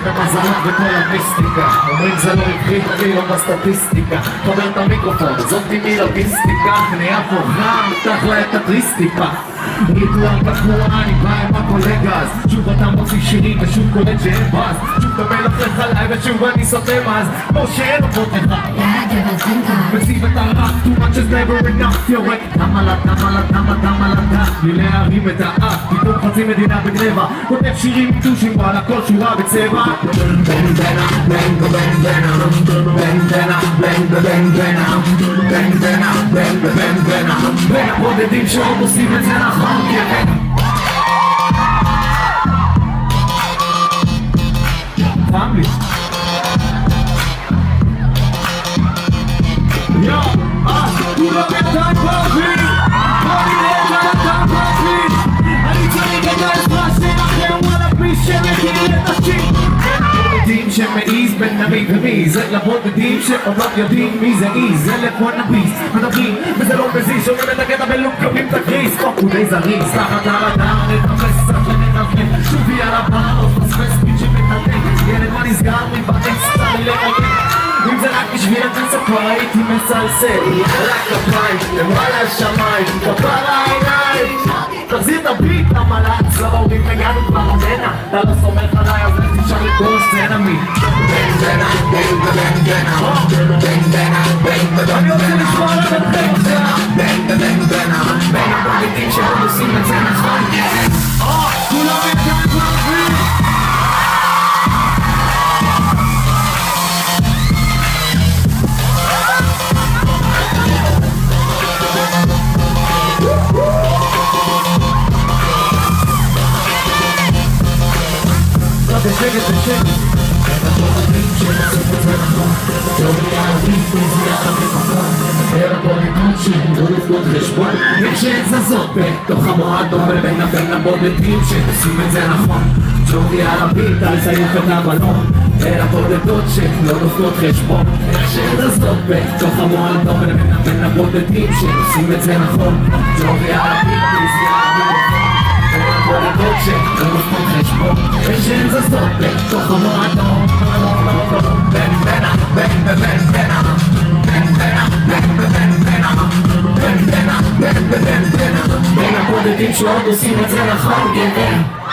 במזלות וכל המיסטיקה אומרים זה לא רווחי, אני לא בסטטיסטיקה חובר את המיקרופון, זאת טימי לוגיסטיקה נהיה פה חם, תחלה את הטריסטיקה ריטואל תחלואה, אני בא עם הקולגאז שוב אתה מוציא שירים ושוב קולט שאין באז שוב אתה מלכלך עליי ושוב אני סותם אז כמו שאין עוברות לך מציב את הרף, too much is never enough יורק תמלת לי להרים את האף פתאום חצי מדינה בגנבה כותב שירים מטושים ועל הכל שורה בצבע בין הבודדים שעוד עושים את זה נכון חם לי יו, כולם ידיים באוויר בוא נראה ידיים באוויר אני צריך את העזרה שלכם וואלה פיס שמכיר את השיט בודדים שמעיז בין נביא ומי זה לבודדים שעוד לא יודעים מי זה אי זה לקוונאביס מדברים וזה לא מזיז שומעים את הקטע בלוק קובעים את הקריס קוקודי זריז תחת הרדאר נתרפס קצת לנרפס שובי על הבר עוד פספס פיץ' שמתנתק ילד מה נסגר מבאקסטה לרגע אם זה רק בשביל התצפה הייתי מסלסל רק כפיים, למעלה השמיים כפרה העיניים תחזיר את הביט למלץ להורים הגענו כבר עמנה אתה לא סומך עליי אז איך תשאר לכל סצנה מי אני רוצה לשמוע לכם עכשיו בין הבודדים שעוד עושים את זה נכון כולם ידיים באוויר בשקט בשקט את הבודדים שעושים את זה נכון תיאוריה ערבית בזיעת המקום את הבודדים שלא לפנות חשבון יש זזות בתוך המועדון בין הבודדים שעושים את זה נכון תיאוריה ערבית על זייף את הבלון את הבודדות שלא לפנות חשבון יש זזות בתוך המועדון בין הבודדים שעושים את זה נכון תיאוריה ערבית בזיעת המקום בודדות שלא לפנות חשבון ושאין זזות בתוך המועדון בין הבודדים שעוד עושים את זה נכון גבר